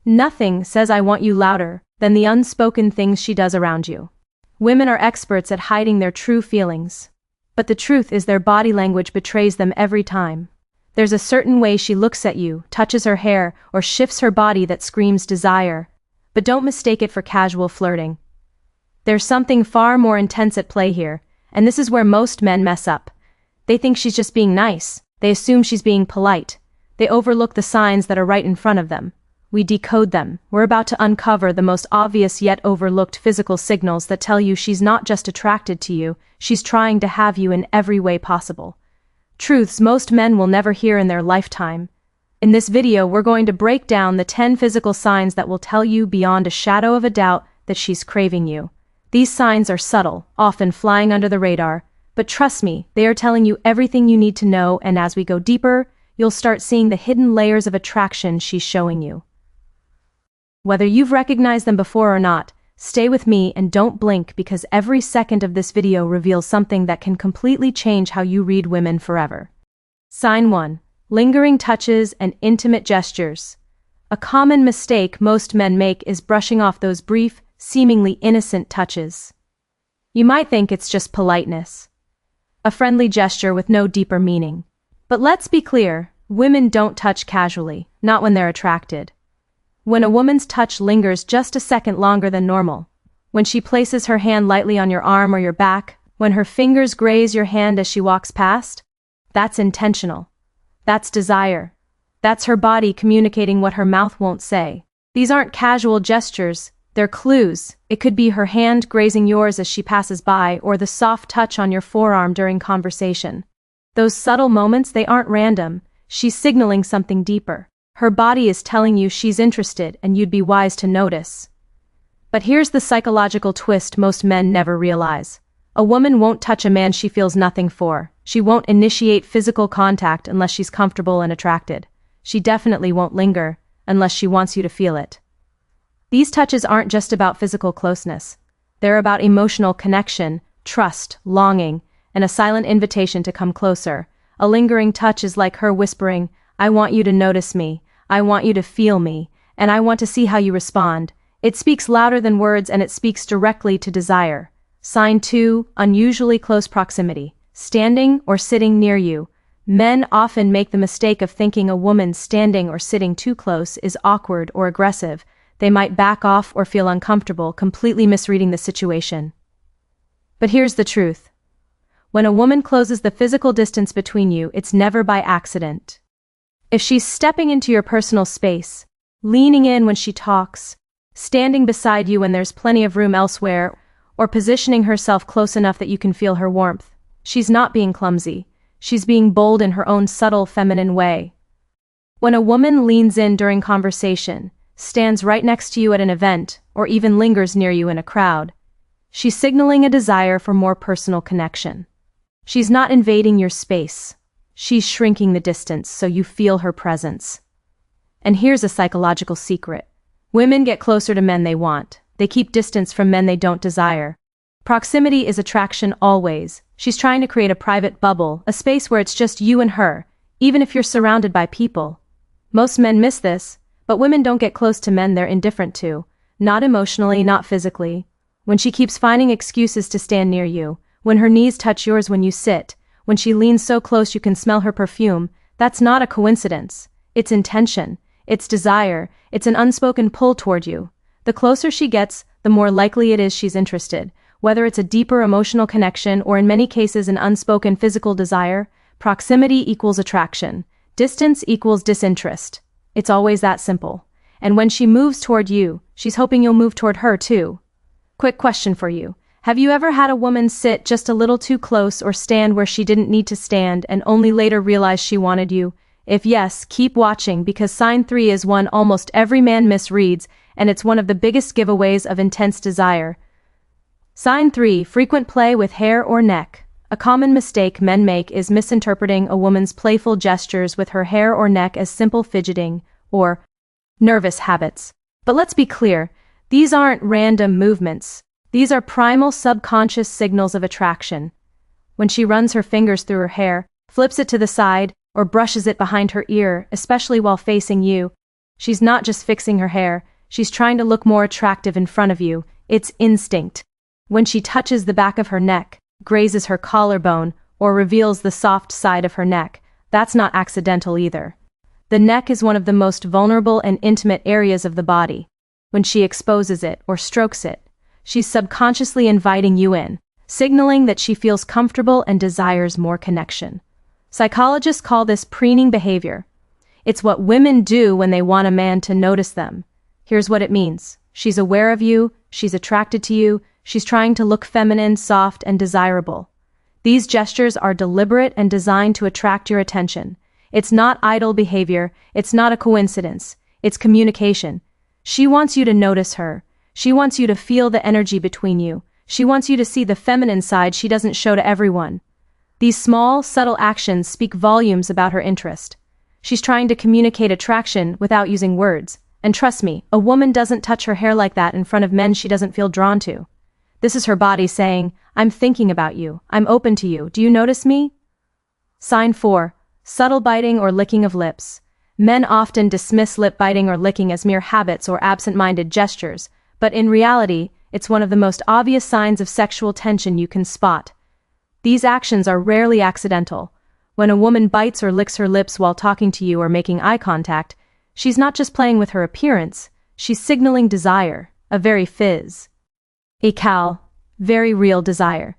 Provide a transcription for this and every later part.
Nothing says I want you louder than the unspoken things she does around you. Women are experts at hiding their true feelings. But the truth is their body language betrays them every time. There's a certain way she looks at you, touches her hair, or shifts her body that screams desire. But don't mistake it for casual flirting. There's something far more intense at play here, and this is where most men mess up. They think she's just being nice. They assume she's being polite. They overlook the signs that are right in front of them. We decode them. We're about to uncover the most obvious yet overlooked physical signals that tell you she's not just attracted to you, she's trying to have you in every way possible. Truths most men will never hear in their lifetime. In this video, we're going to break down the 10 physical signs that will tell you beyond a shadow of a doubt that she's craving you. These signs are subtle, often flying under the radar, but trust me, they are telling you everything you need to know, and as we go deeper, you'll start seeing the hidden layers of attraction she's showing you. Whether you've recognized them before or not, stay with me and don't blink, because every second of this video reveals something that can completely change how you read women forever. Sign 1. Lingering touches and intimate gestures. A common mistake most men make is brushing off those brief, seemingly innocent touches. You might think it's just politeness, a friendly gesture with no deeper meaning. But let's be clear, women don't touch casually, not when they're attracted. When a woman's touch lingers just a second longer than normal, when she places her hand lightly on your arm or your back, when her fingers graze your hand as she walks past, that's intentional. That's desire. That's her body communicating what her mouth won't say. These aren't casual gestures, they're clues. It could be her hand grazing yours as she passes by, or the soft touch on your forearm during conversation. Those subtle moments, they aren't random. She's signaling something deeper. Her body is telling you she's interested, and you'd be wise to notice. But here's the psychological twist most men never realize. A woman won't touch a man she feels nothing for. She won't initiate physical contact unless she's comfortable and attracted. She definitely won't linger unless she wants you to feel it. These touches aren't just about physical closeness. They're about emotional connection, trust, longing, and a silent invitation to come closer. A lingering touch is like her whispering, "I want you to notice me, I want you to feel me, and I want to see how you respond." It speaks louder than words, and it speaks directly to desire. Sign 2. Unusually close proximity. Standing or sitting near you. Men often make the mistake of thinking a woman standing or sitting too close is awkward or aggressive. They might back off or feel uncomfortable, completely misreading the situation. But here's the truth. When a woman closes the physical distance between you, it's never by accident. If she's stepping into your personal space, leaning in when she talks, standing beside you when there's plenty of room elsewhere, or positioning herself close enough that you can feel her warmth, she's not being clumsy. She's being bold in her own subtle feminine way. When a woman leans in during conversation, stands right next to you at an event, or even lingers near you in a crowd, she's signaling a desire for more personal connection. She's not invading your space. She's shrinking the distance so you feel her presence. And here's a psychological secret. Women get closer to men they want. They keep distance from men they don't desire. Proximity is attraction always. She's trying to create a private bubble, a space where it's just you and her, even if you're surrounded by people. Most men miss this, but women don't get close to men they're indifferent to. Not emotionally, not physically. When she keeps finding excuses to stand near you, when her knees touch yours when you sit, when she leans so close you can smell her perfume, that's not a coincidence. It's intention. It's desire. It's an unspoken pull toward you. The closer she gets, the more likely it is she's interested. Whether it's a deeper emotional connection or in many cases an unspoken physical desire, proximity equals attraction. Distance equals disinterest. It's always that simple. And when she moves toward you, she's hoping you'll move toward her too. Quick question for you. Have you ever had a woman sit just a little too close or stand where she didn't need to stand and only later realize she wanted you? If yes, keep watching, because sign 3 is one almost every man misreads, and it's one of the biggest giveaways of intense desire. Sign 3. Frequent play with hair or neck. A common mistake men make is misinterpreting a woman's playful gestures with her hair or neck as simple fidgeting or nervous habits. But let's be clear, these aren't random movements. These are primal subconscious signals of attraction. When she runs her fingers through her hair, flips it to the side, or brushes it behind her ear, especially while facing you, She's not just fixing her hair, she's trying to look more attractive in front of you. It's instinct. When she touches the back of her neck, grazes her collarbone, or reveals the soft side of her neck, that's not accidental either. The neck is one of the most vulnerable and intimate areas of the body. When she exposes it or strokes it, she's subconsciously inviting you in, signaling that she feels comfortable and desires more connection. Psychologists call this preening behavior. It's what women do when they want a man to notice them. Here's what it means. She's aware of you, she's attracted to you, she's trying to look feminine, soft, and desirable. These gestures are deliberate and designed to attract your attention. It's not idle behavior, it's not a coincidence, it's communication. She wants you to notice her. She wants you to feel the energy between you. She wants you to see the feminine side she doesn't show to everyone. These small, subtle actions speak volumes about her interest. She's trying to communicate attraction without using words. And trust me, a woman doesn't touch her hair like that in front of men she doesn't feel drawn to. This is her body saying, I'm thinking about you, I'm open to you, do you notice me? Sign 4. Subtle biting or licking of lips. Men often dismiss lip biting or licking as mere habits or absent-minded gestures, but in reality, it's one of the most obvious signs of sexual tension you can spot. These actions are rarely accidental. When a woman bites or licks her lips while talking to you or making eye contact, she's not just playing with her appearance, she's signaling desire, a very very real desire.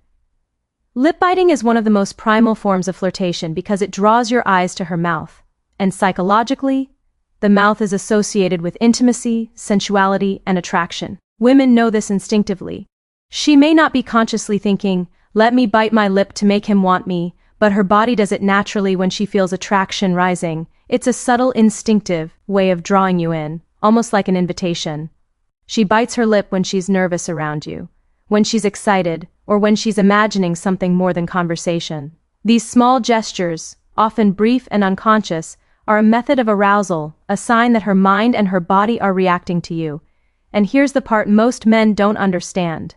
Lip biting is one of the most primal forms of flirtation because it draws your eyes to her mouth. And psychologically, the mouth is associated with intimacy, sensuality, and attraction. Women know this instinctively. She may not be consciously thinking, let me bite my lip to make him want me, but her body does it naturally when she feels attraction rising. It's a subtle, instinctive way of drawing you in, almost like an invitation. She bites her lip when she's nervous around you, when she's excited, or when she's imagining something more than conversation. These small gestures, often brief and unconscious, are a method of arousal, a sign that her mind and her body are reacting to you. And here's the part most men don't understand.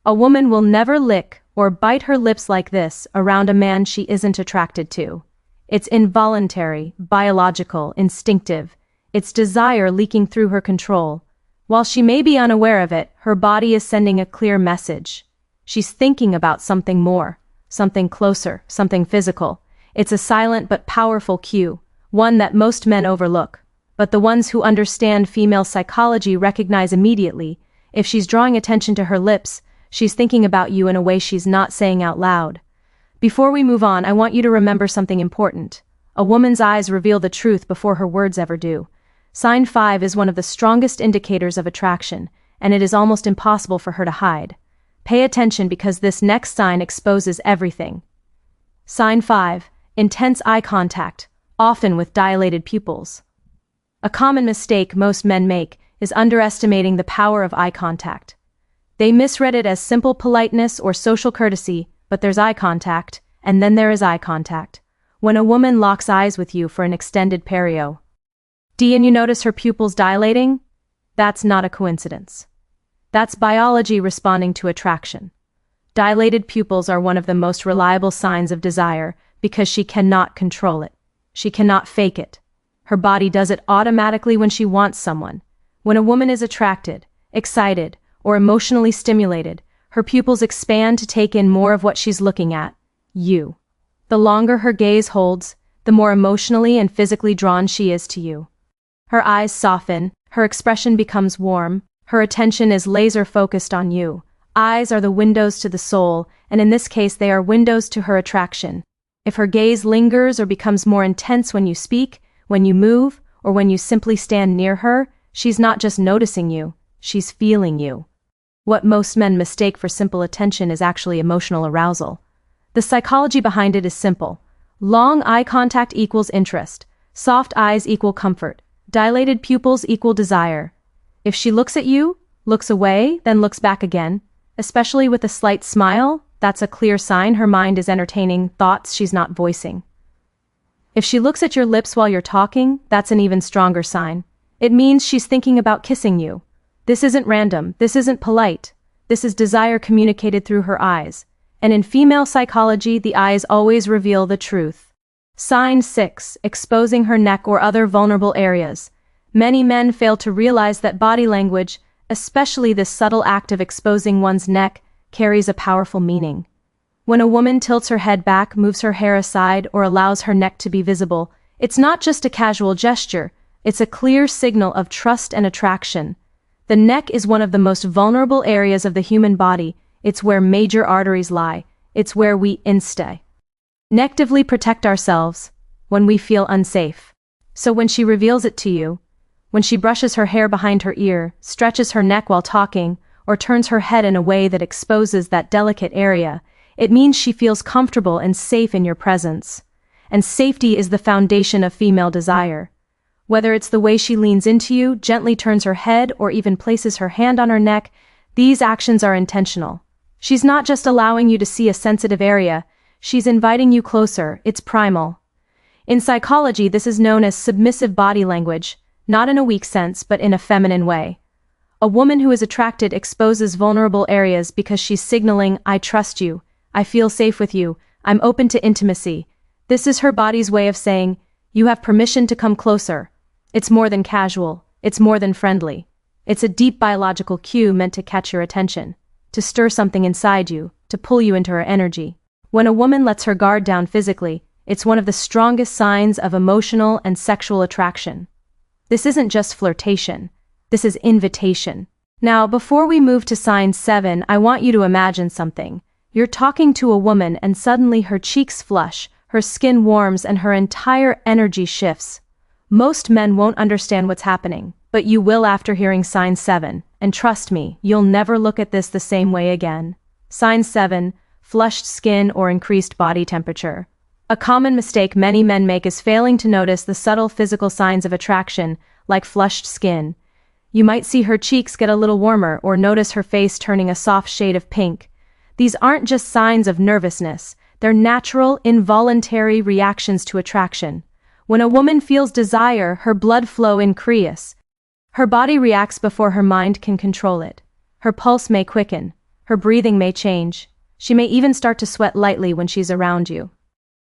A woman will never lick or bite her lips like this around a man she isn't attracted to. It's involuntary, biological, instinctive. It's desire leaking through her control. While she may be unaware of it, her body is sending a clear message. She's thinking about something more, something closer, something physical. It's a silent but powerful cue, one that most men overlook. But the ones who understand female psychology recognize immediately. If she's drawing attention to her lips, she's thinking about you in a way she's not saying out loud. Before we move on, I want you to remember something important. A woman's eyes reveal the truth before her words ever do. Sign 5 is one of the strongest indicators of attraction, and it is almost impossible for her to hide. Pay attention because this next sign exposes everything. Sign 5. Intense eye contact, often with dilated pupils. A common mistake most men make is underestimating the power of eye contact. They misread it as simple politeness or social courtesy, but there's eye contact, and then there is eye contact. When a woman locks eyes with you for an extended period, and you notice her pupils dilating? That's not a coincidence. That's biology responding to attraction. Dilated pupils are one of the most reliable signs of desire because she cannot control it. She cannot fake it. Her body does it automatically when she wants someone. When a woman is attracted, excited, or emotionally stimulated, her pupils expand to take in more of what she's looking at, you. The longer her gaze holds, the more emotionally and physically drawn she is to you. Her eyes soften, her expression becomes warm, her attention is laser-focused on you. Eyes are the windows to the soul, and in this case they are windows to her attraction. If her gaze lingers or becomes more intense when you speak, when you move, or when you simply stand near her, she's not just noticing you, she's feeling you. What most men mistake for simple attention is actually emotional arousal. The psychology behind it is simple. Long eye contact equals interest. Soft eyes equal comfort. Dilated pupils equal desire. If she looks at you, looks away, then looks back again, especially with a slight smile, that's a clear sign her mind is entertaining thoughts she's not voicing. If she looks at your lips while you're talking, that's an even stronger sign. It means she's thinking about kissing you. This isn't random, this isn't polite. This is desire communicated through her eyes. And in female psychology, the eyes always reveal the truth. Sign 6, exposing her neck or other vulnerable areas. Many men fail to realize that body language, especially this subtle act of exposing one's neck, carries a powerful meaning. When a woman tilts her head back, moves her hair aside, or allows her neck to be visible, it's not just a casual gesture, it's a clear signal of trust and attraction. The neck is one of the most vulnerable areas of the human body. It's where major arteries lie. It's where we instinctively protect ourselves when we feel unsafe. So when she reveals it to you, when she brushes her hair behind her ear, stretches her neck while talking, or turns her head in a way that exposes that delicate area, it means she feels comfortable and safe in your presence. And safety is the foundation of female desire. Whether it's the way she leans into you, gently turns her head, or even places her hand on her neck, these actions are intentional. She's not just allowing you to see a sensitive area, she's inviting you closer. It's primal. In psychology, this is known as submissive body language, not in a weak sense, but in a feminine way. A woman who is attracted exposes vulnerable areas because she's signaling, I trust you, I feel safe with you, I'm open to intimacy. This is her body's way of saying, you have permission to come closer. It's more than casual, it's more than friendly. It's a deep biological cue meant to catch your attention, to stir something inside you, to pull you into her energy. When a woman lets her guard down physically, it's one of the strongest signs of emotional and sexual attraction. This isn't just flirtation, this is invitation. Now, before we move to sign 7, I want you to imagine something. You're talking to a woman and suddenly her cheeks flush, her skin warms, and her entire energy shifts. Most men won't understand what's happening, but you will after hearing sign 7, and trust me, you'll never look at this the same way again. Sign 7, flushed skin or increased body temperature. A common mistake many men make is failing to notice the subtle physical signs of attraction, like flushed skin. You might see her cheeks get a little warmer or notice her face turning a soft shade of pink. These aren't just signs of nervousness, they're natural, involuntary reactions to attraction. When a woman feels desire, her blood flow increases. Her body reacts before her mind can control it. Her pulse may quicken, her breathing may change. She may even start to sweat lightly when she's around you.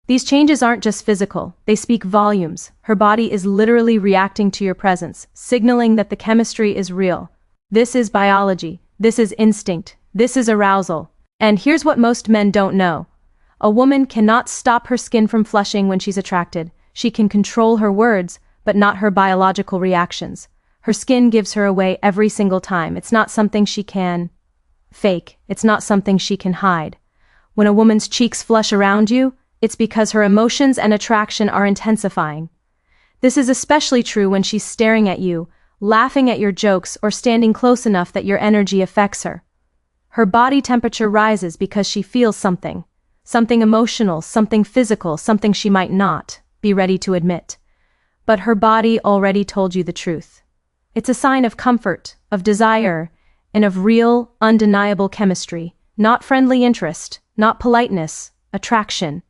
These changes aren't just physical, they speak volumes. Her body is literally reacting to your presence, signaling that the chemistry is real. This is biology, this is instinct, this is arousal. And here's what most men don't know. A woman cannot stop her skin from flushing when she's attracted. She can control her words, but not her biological reactions. Her skin gives her away every single time. It's not something she can fake. It's not something she can hide. When a woman's cheeks flush around you, it's because her emotions and attraction are intensifying. This is especially true when she's staring at you, laughing at your jokes, or standing close enough that your energy affects her. Her body temperature rises because she feels something emotional, something physical, something she might not be ready to admit. But her body already told you the truth. It's a sign of comfort, of desire, and of real, undeniable chemistry, not friendly interest, not politeness, attraction.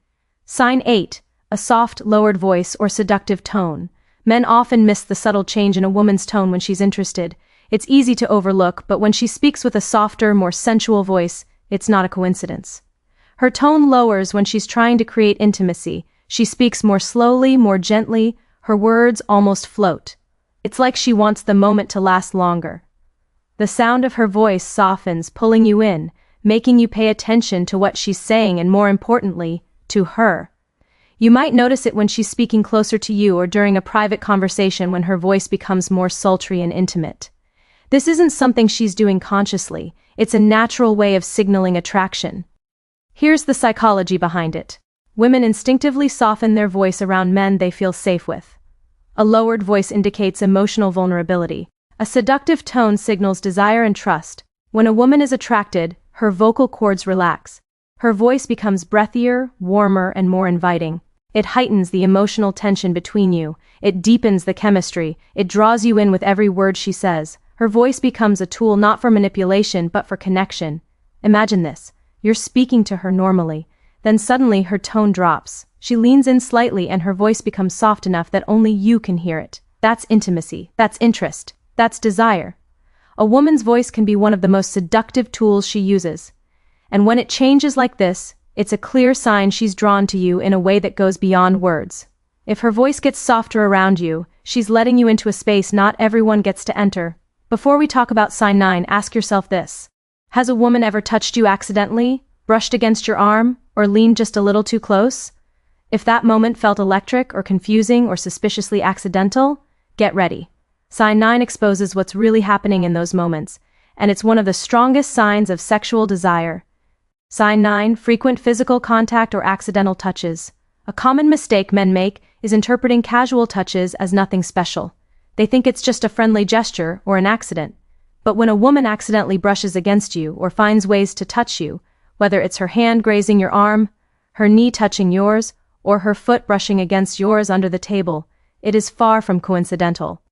Sign 8, a soft, lowered voice or seductive tone. Men often miss the subtle change in a woman's tone when she's interested. It's easy to overlook, but when she speaks with a softer, more sensual voice, it's not a coincidence. Her tone lowers when she's trying to create intimacy. She speaks more slowly, more gently, her words almost float. It's like she wants the moment to last longer. The sound of her voice softens, pulling you in, making you pay attention to what she's saying and, more importantly, to her. You might notice it when she's speaking closer to you or during a private conversation when her voice becomes more sultry and intimate. This isn't something she's doing consciously, it's a natural way of signaling attraction. Here's the psychology behind it. Women instinctively soften their voice around men they feel safe with. A lowered voice indicates emotional vulnerability. A seductive tone signals desire and trust. When a woman is attracted, her vocal cords relax. Her voice becomes breathier, warmer, and more inviting. It heightens the emotional tension between you. It deepens the chemistry. It draws you in with every word she says. Her voice becomes a tool not for manipulation but for connection. Imagine this. You're speaking to her normally. Then suddenly her tone drops. She leans in slightly and her voice becomes soft enough that only you can hear it. That's intimacy. That's interest. That's desire. A woman's voice can be one of the most seductive tools she uses. And when it changes like this, it's a clear sign she's drawn to you in a way that goes beyond words. If her voice gets softer around you, she's letting you into a space not everyone gets to enter. Before we talk about sign 9, ask yourself this. Has a woman ever touched you accidentally, brushed against your arm, or leaned just a little too close? If that moment felt electric or confusing or suspiciously accidental, get ready. Sign 9 exposes what's really happening in those moments, and it's one of the strongest signs of sexual desire. Sign 9, frequent physical contact or accidental touches. A common mistake men make is interpreting casual touches as nothing special. They think it's just a friendly gesture or an accident. But when a woman accidentally brushes against you or finds ways to touch you, whether it's her hand grazing your arm, her knee touching yours, or her foot brushing against yours under the table, it is far from coincidental.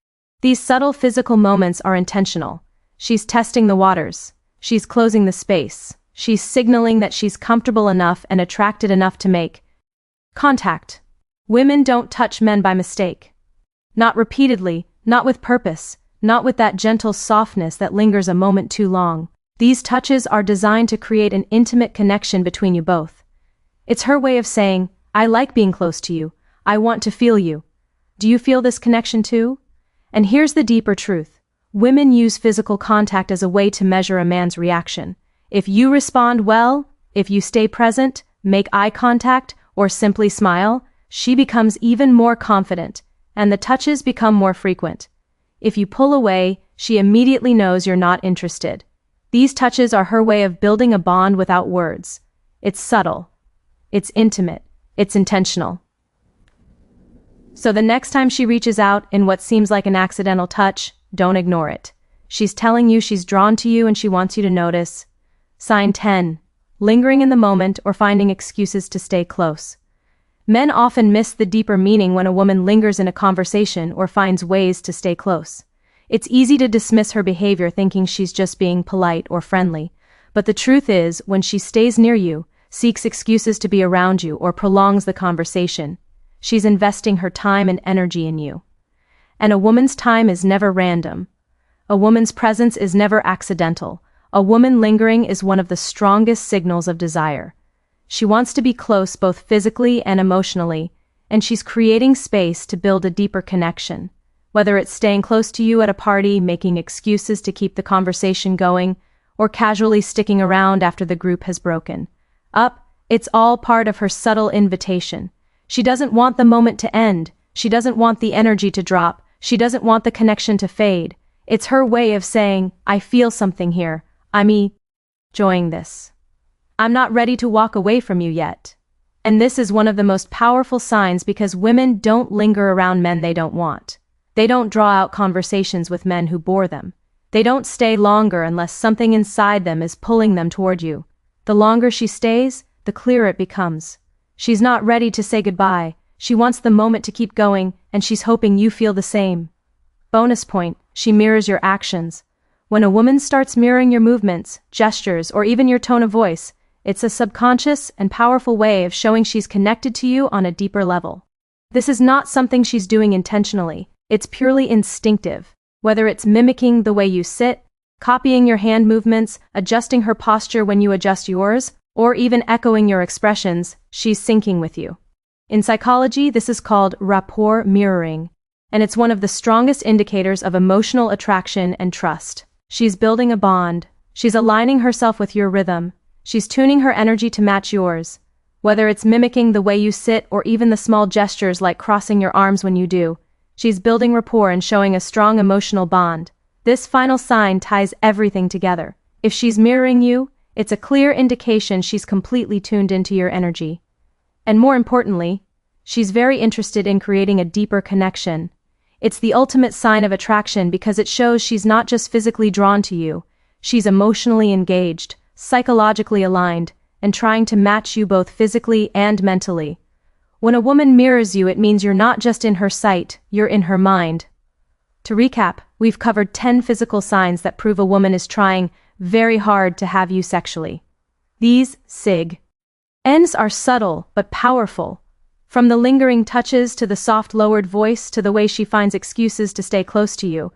These subtle physical moments are intentional. She's testing the waters. She's closing the space. She's signaling that she's comfortable enough and attracted enough to make contact. Women don't touch men by mistake. Not repeatedly, not with purpose, not with that gentle softness that lingers a moment too long. These touches are designed to create an intimate connection between you both. It's her way of saying, I like being close to you. I want to feel you. Do you feel this connection too? And here's the deeper truth. Women use physical contact as a way to measure a man's reaction. If you respond well, if you stay present, make eye contact, or simply smile, she becomes even more confident, and the touches become more frequent. If you pull away, she immediately knows you're not interested. These touches are her way of building a bond without words. It's subtle. It's intimate. It's intentional. So the next time she reaches out in what seems like an accidental touch, don't ignore it. She's telling you she's drawn to you and she wants you to notice. Sign 10. Lingering in the moment or finding excuses to stay close. Men often miss the deeper meaning when a woman lingers in a conversation or finds ways to stay close. It's easy to dismiss her behavior thinking she's just being polite or friendly, but the truth is, when she stays near you, seeks excuses to be around you, or prolongs the conversation, she's investing her time and energy in you. And a woman's time is never random. A woman's presence is never accidental. A woman lingering is one of the strongest signals of desire. She wants to be close both physically and emotionally, and she's creating space to build a deeper connection. Whether it's staying close to you at a party, making excuses to keep the conversation going, or casually sticking around after the group has broken up, it's all part of her subtle invitation. She doesn't want the moment to end. She doesn't want the energy to drop. She doesn't want the connection to fade. It's her way of saying, I feel something here. I'm enjoying this. I'm not ready to walk away from you yet. And this is one of the most powerful signs because women don't linger around men they don't want. They don't draw out conversations with men who bore them. They don't stay longer unless something inside them is pulling them toward you. The longer she stays, the clearer it becomes. She's not ready to say goodbye. She wants the moment to keep going, and she's hoping you feel the same. Bonus point, she mirrors your actions. When a woman starts mirroring your movements, gestures, or even your tone of voice, it's a subconscious and powerful way of showing she's connected to you on a deeper level. This is not something she's doing intentionally. It's purely instinctive. Whether it's mimicking the way you sit, copying your hand movements, adjusting her posture when you adjust yours, or even echoing your expressions, she's syncing with you. In psychology, this is called rapport mirroring, and it's one of the strongest indicators of emotional attraction and trust. She's building a bond. She's aligning herself with your rhythm. She's tuning her energy to match yours. Whether it's mimicking the way you sit or even the small gestures like crossing your arms when you do, she's building rapport and showing a strong emotional bond. This final sign ties everything together. If she's mirroring you, it's a clear indication she's completely tuned into your energy. And more importantly, she's very interested in creating a deeper connection. It's the ultimate sign of attraction because it shows she's not just physically drawn to you, she's emotionally engaged, psychologically aligned, and trying to match you both physically and mentally. When a woman mirrors you, it means you're not just in her sight, you're in her mind. To recap, we've covered 10 physical signs that prove a woman is trying very hard to have you sexually. These signs are subtle but powerful. From the lingering touches to the soft lowered voice to the way she finds excuses to stay close to you,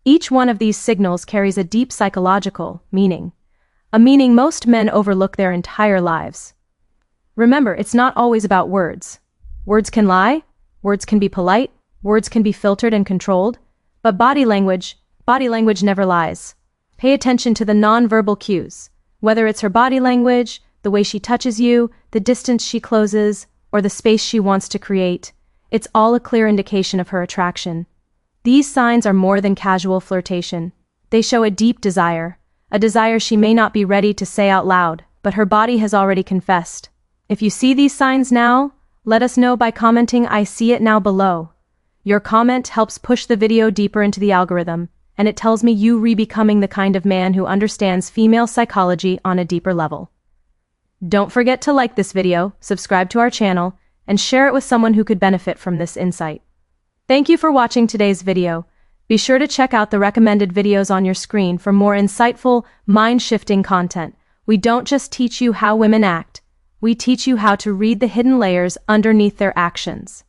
each one of these signals carries a deep psychological meaning. A meaning most men overlook their entire lives. Remember, it's not always about words. Words can lie, words can be polite, Words can be filtered and controlled, but body language never lies. Pay attention to the nonverbal cues, whether it's her body language, the way she touches you, the distance she closes, or the space she wants to create. It's all a clear indication of her attraction. These signs are more than casual flirtation. They show a deep desire, a desire she may not be ready to say out loud, but her body has already confessed. If you see these signs now, let us know by commenting "I see it now" below. Your comment helps push the video deeper into the algorithm, and it tells me you becoming the kind of man who understands female psychology on a deeper level. Don't forget to like this video, subscribe to our channel, and share it with someone who could benefit from this insight. Thank you for watching today's video. Be sure to check out the recommended videos on your screen for more insightful, mind-shifting content. We don't just teach you how women act, we teach you how to read the hidden layers underneath their actions.